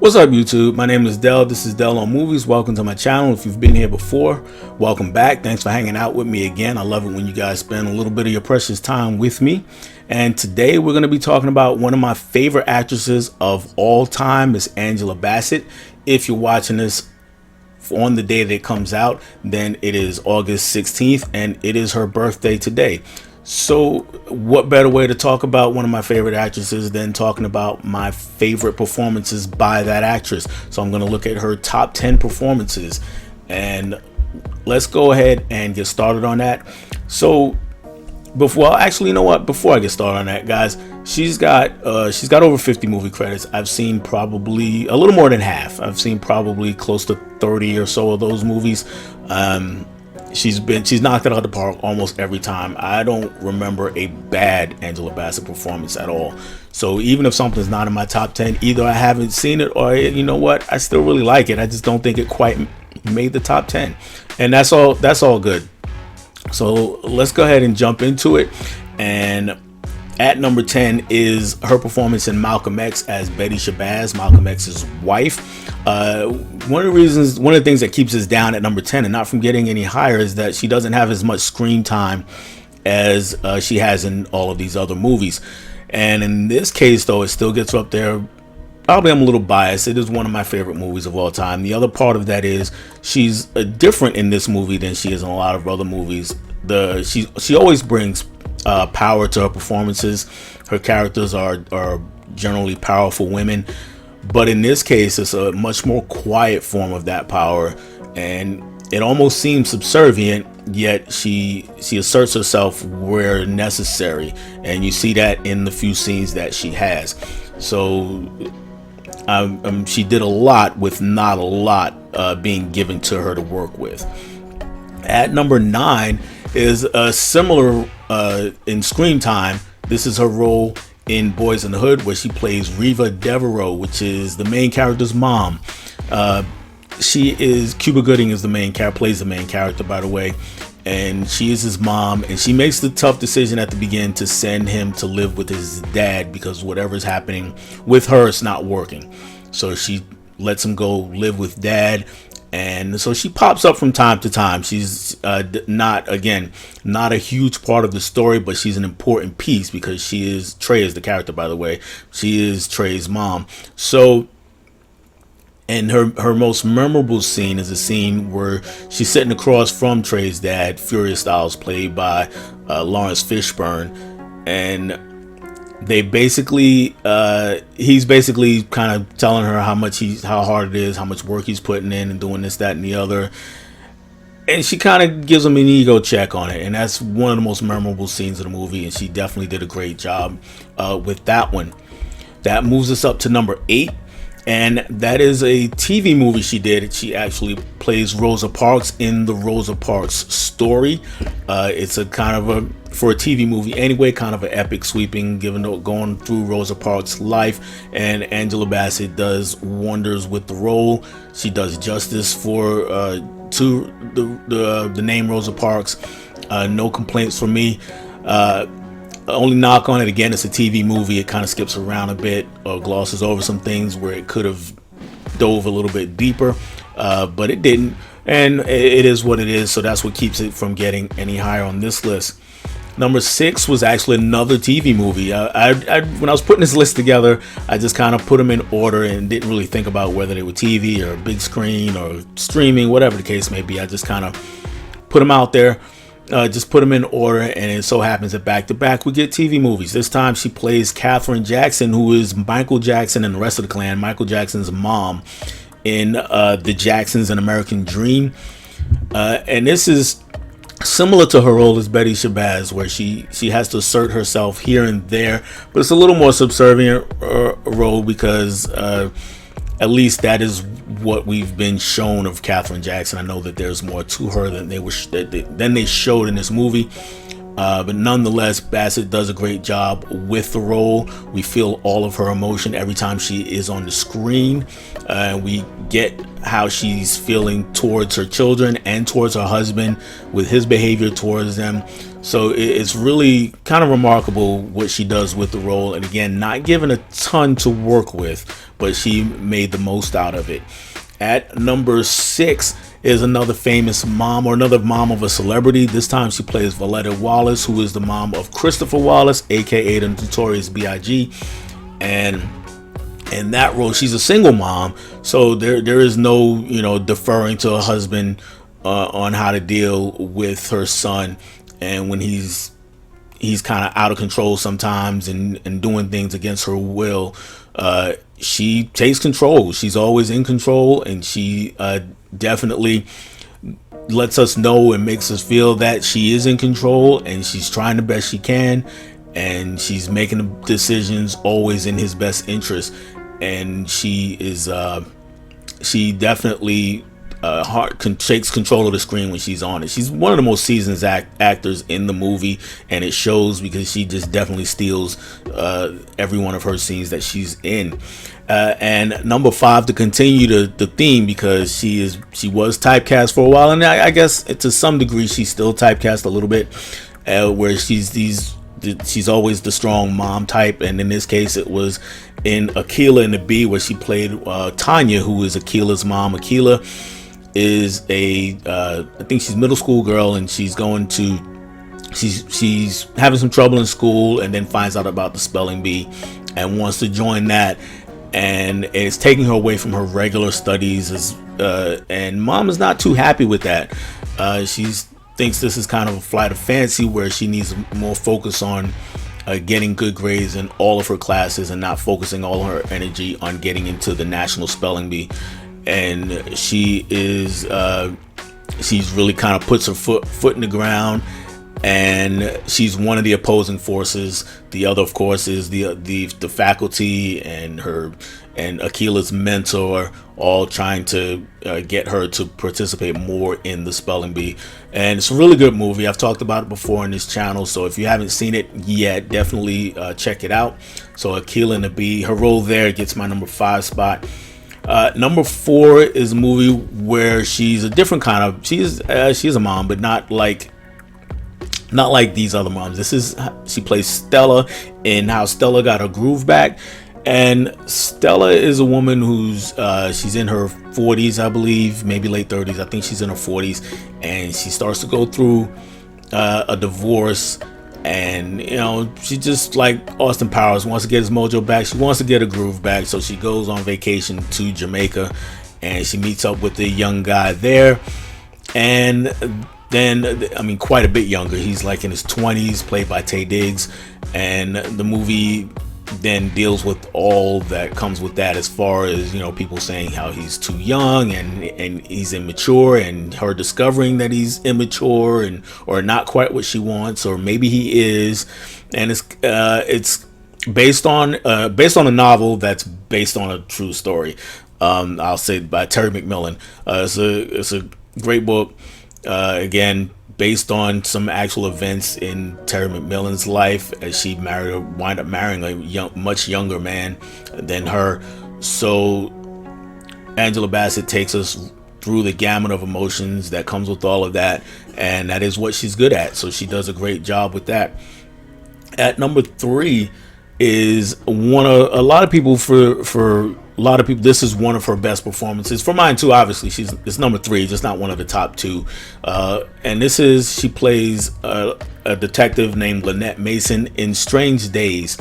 What's up, YouTube? My name is Dell. This is Dell on Movies. Welcome to my channel. If you've been here before, welcome back. Thanks for hanging out with me again. I love it when you guys spend a little bit of your precious time with me. And today we're going to be talking about one of my favorite actresses of all time, Miss Angela Bassett. If you're watching this on the day that it comes out, then it is August 16th and it is her birthday today. So what better way to talk about one of my favorite actresses than talking about my favorite performances by that actress? So I'm going to look at her top 10 performances, and let's go ahead and get started on that. So before I get started on that, guys, she's got over 50 movie credits. I've seen probably a little more than half. I've seen probably close to 30 or so of those movies. She's knocked it out of the park almost every time. I don't remember a bad Angela Bassett performance at all. So even if something's not in my top 10, either I haven't seen it or, you know what, I still really like it. I just don't think it quite made the top 10. And that's all good. So let's go ahead and jump into it. And at number 10 is her performance in Malcolm X as Betty Shabazz, Malcolm X's wife. One of the things that keeps us down at number 10 and not from getting any higher is that she doesn't have as much screen time as she has in all of these other movies. And in this case, though, it still gets her up there. Probably I'm a little biased. It is one of my favorite movies of all time. The other part of that is she's different in this movie than she is in a lot of other movies. She always brings power to her performances. Her characters are generally powerful women, but in this case it's a much more quiet form of that power, and it almost seems subservient, yet she asserts herself where necessary, and you see that in the few scenes that she has. So she did a lot with not a lot being given to her to work with. At number 9 is a similar in screen time. This is her role in Boys in the Hood, where she plays Reva Devereaux, which is the main character's mom. Cuba Gooding is plays the main character, by the way, and she is his mom, and she makes the tough decision at the beginning to send him to live with his dad because whatever's happening with her, it's not working. So she lets him go live with dad. And so she pops up from time to time. She's not a huge part of the story, but she's an important piece because Trey is the character, by the way. She is Trey's mom. So, and her most memorable scene is a scene where she's sitting across from Trey's dad, Furious Styles, played by Lawrence Fishburne, and he's basically kind of telling her how hard it is, how much work he's putting in and doing this, that, and the other. And she kind of gives him an ego check on it. And that's one of the most memorable scenes of the movie. And she definitely did a great job with that one. That moves us up to number 8. And that is a TV movie she did. She actually plays Rosa Parks in the Rosa Parks Story. It's a kind of for a TV movie anyway, kind of an epic sweeping, going through Rosa Parks' life. And Angela Bassett does wonders with the role. She does justice to the name Rosa Parks. No complaints from me. Only knock on it, again, it's a TV movie. It kind of skips around a bit or glosses over some things where it could have dove a little bit deeper, but it didn't, and it is what it is. So that's what keeps it from getting any higher on this list. Number 6 was actually another TV movie. When I was putting this list together, I just kind of put them in order and didn't really think about whether they were TV or big screen or streaming, whatever the case may be. I just kind of put them out there. Just put them in order, and it so happens that back to back we get TV movies. This time she plays Katherine Jackson, who is Michael Jackson and the rest of the clan, Michael Jackson's mom, in The Jacksons: An American Dream. And this is similar to her role as Betty Shabazz, where she has to assert herself here and there, but it's a little more subservient role because at least that is what we've been shown of Katherine Jackson. I know that there's more to her than they showed in this movie, But nonetheless, Bassett does a great job with the role. We feel all of her emotion every time she is on the screen. We get how she's feeling towards her children and towards her husband with his behavior towards them. So it's really kind of remarkable what she does with the role. And again, not given a ton to work with, but she made the most out of it. At number 6 is another famous mom, or another mom of a celebrity. This time she plays Valletta Wallace, who is the mom of Christopher Wallace, aka the Notorious B.I.G. And in that role, she's a single mom, so there is no deferring to her husband on how to deal with her son, and when he's kind of out of control sometimes and doing things against her will. She takes control. She's always in control, and she definitely lets us know and makes us feel that she is in control, and she's trying the best she can, and she's making the decisions always in his best interest. And she definitely takes control of the screen when she's on it. She's one of the most seasoned actors in the movie, and it shows because she just definitely steals every one of her scenes that she's in. And number 5, to continue the theme, because she was typecast for a while, and I guess to some degree she's still typecast a little bit, where she's always the strong mom type, and in this case it was in Akeelah and the Bee, where she played Tanya, who is Akeelah's mom. Akeelah is I think she's middle school girl, and she's having some trouble in school, and then finds out about the spelling bee and wants to join that, and it's taking her away from her regular studies, and mom is not too happy with that. She thinks this is kind of a flight of fancy, where she needs more focus on getting good grades in all of her classes and not focusing all her energy on getting into the national spelling bee. And she's really kind of puts her foot in the ground, and she's one of the opposing forces. The other, of course, is the faculty and Akeelah's mentor, all trying to get her to participate more in the spelling bee. And it's a really good movie. I've talked about it before on this channel, so if you haven't seen it yet, definitely check it out. So Akeelah and the Bee, her role there gets my number 5 spot. Number 4 is a movie where she's a different kind of, she's a mom, but not like these other moms. She plays Stella in How Stella Got Her Groove Back. And Stella is a woman who's she's in her 40s, I believe, maybe late 30s. I think she's in her 40s, and she starts to go through a divorce. And she just, like Austin Powers, wants to get his mojo back. She wants to get her groove back, so she goes on vacation to Jamaica, and she meets up with a young guy there. And then, quite a bit younger. He's like in his 20s, played by Taye Diggs. And the movie then deals with all that comes with that, as far as people saying how he's too young and he's immature, and her discovering that he's immature or not quite what she wants, or maybe he is. And it's based on a novel that's based on a true story. I'll say by Terry McMillan. It's a great book. Again, based on some actual events in Terry McMillan's life, as she wind up marrying a much younger man than her. So Angela Bassett takes us through the gamut of emotions that comes with all of that, and that is what she's good at. So she does a great job with that. At number 3 is a lot of people, this is one of her best performances. For mine too, obviously. It's number 3, just not one of the top 2. And she plays a detective named Lynette Mason in Strange Days.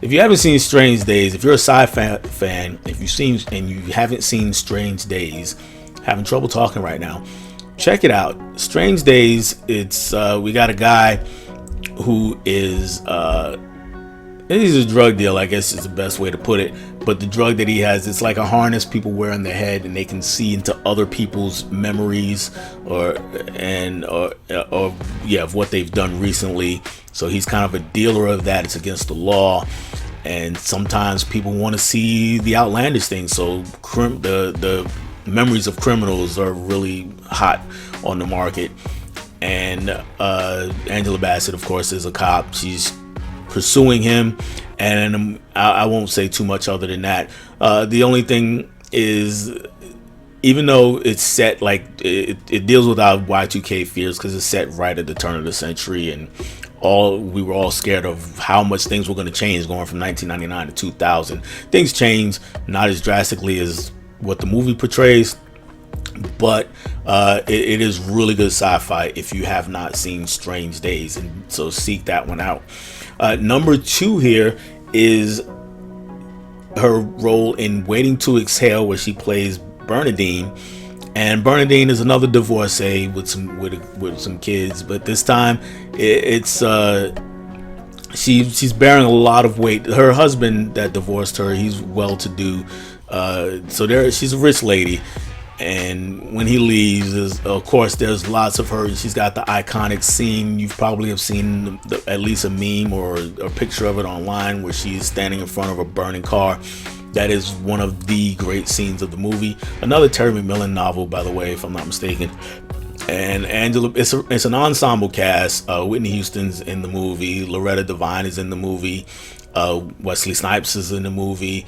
If you haven't seen Strange Days, if you're a sci-fi fan, if you've seen and you haven't seen Strange Days, having trouble talking right now, check it out. Strange Days. It's we got a guy who is he's a drug dealer, I guess is the best way to put it. But the drug that he has, it's like a harness people wear on their head, and they can see into other people's memories of what they've done recently. So he's kind of a dealer of that. It's against the law, and sometimes people want to see the outlandish things. So the memories of criminals are really hot on the market. and Angela Bassett, of course, is a cop. She's pursuing him, and I won't say too much other than that. The only thing is, even though it's set like it deals with our Y2K fears, because it's set right at the turn of the century, and we were all scared of how much things were going to change going from 1999 to 2000. Things change, not as drastically as what the movie portrays, but it is really good sci-fi if you have not seen Strange Days, and so seek that one out. Number 2 here is her role in Waiting to Exhale, where she plays Bernadine. And Bernadine is another divorcee with some kids, but this time she's bearing a lot of weight. Her husband that divorced her, he's well-to-do, so she's a rich lady. And when he leaves, of course, there's lots of her. She's got the iconic scene. You probably have seen at least a meme or a picture of it online, where she's standing in front of a burning car. That is one of the great scenes of the movie. Another Terry McMillan novel, by the way, if I'm not mistaken. And Angela, it's an ensemble cast. Whitney Houston's in the movie. Loretta Devine is in the movie. Wesley Snipes is in the movie.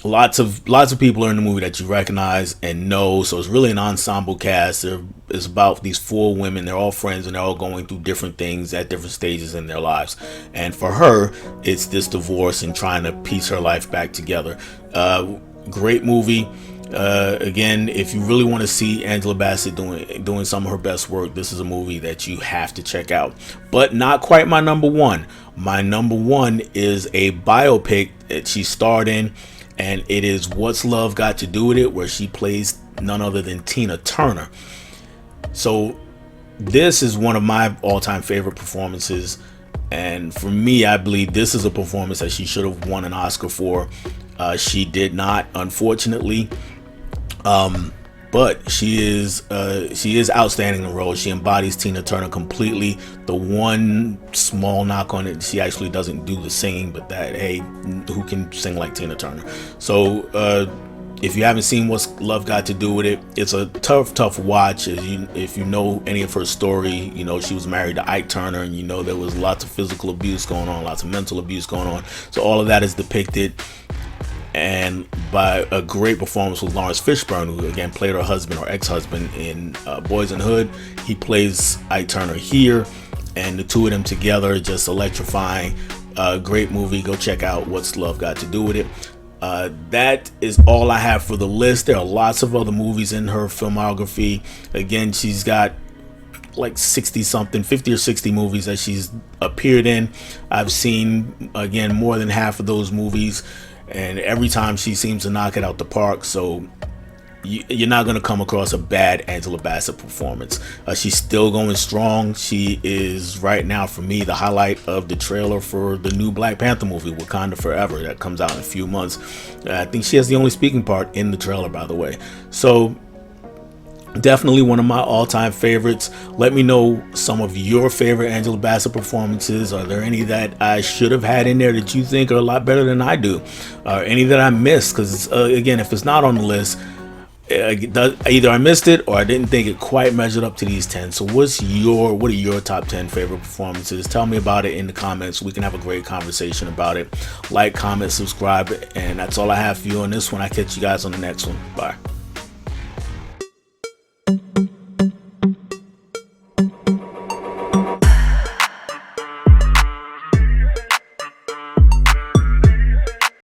Lots of people are in the movie that you recognize and know. So it's really an ensemble cast. It's about these 4 women. They're all friends, and they're all going through different things at different stages in their lives. And for her, it's this divorce and trying to piece her life back together. Great movie. Again, if you really want to see Angela Bassett doing some of her best work, this is a movie that you have to check out. But not quite my number 1. My number 1 is a biopic that she starred in, and it is What's Love Got to Do With It, where she plays none other than Tina Turner. So this is one of my all-time favorite performances, and for me, I believe this is a performance that she should have won an Oscar for. She did not, unfortunately, but she is outstanding in the role. She embodies Tina Turner completely. The one small knock on it, she actually doesn't do the singing, but hey, who can sing like Tina Turner? So if you haven't seen What's Love Got to Do With It, it's a tough watch. If you know any of her story, you know she was married to Ike Turner, and you know there was lots of physical abuse going on, lots of mental abuse going on. So all of that is depicted, and by a great performance with Lawrence Fishburne, who again played her husband or ex-husband in Boys in the Hood. He plays Ike Turner here, and the two of them together are just electrifying. Great movie. Go check out What's Love Got to Do With It. That is all I have for the list. There are lots of other movies in her filmography. Again, she's got like 50 or 60 movies that she's appeared in. I've seen, again, more than half of those movies, and every time she seems to knock it out the park. So you're not going to come across a bad Angela Bassett performance. She's still going strong. She is right now, for me, the highlight of the trailer for the new Black Panther movie, Wakanda Forever, that comes out in a few months. I think she has the only speaking part in the trailer, by the way. So definitely one of my all-time favorites. Let me know some of your favorite Angela Bassett performances. Are there any that I should have had in there that you think are a lot better than I do? Any that I missed? Because again, if it's not on the list, either I missed it or I didn't think it quite measured up to these 10. So what are your top 10 favorite performances? Tell me about it in the comments. We can have a great conversation about it. Like, comment, subscribe, and that's all I have for you on this one. I'll catch you guys on the next one. Bye.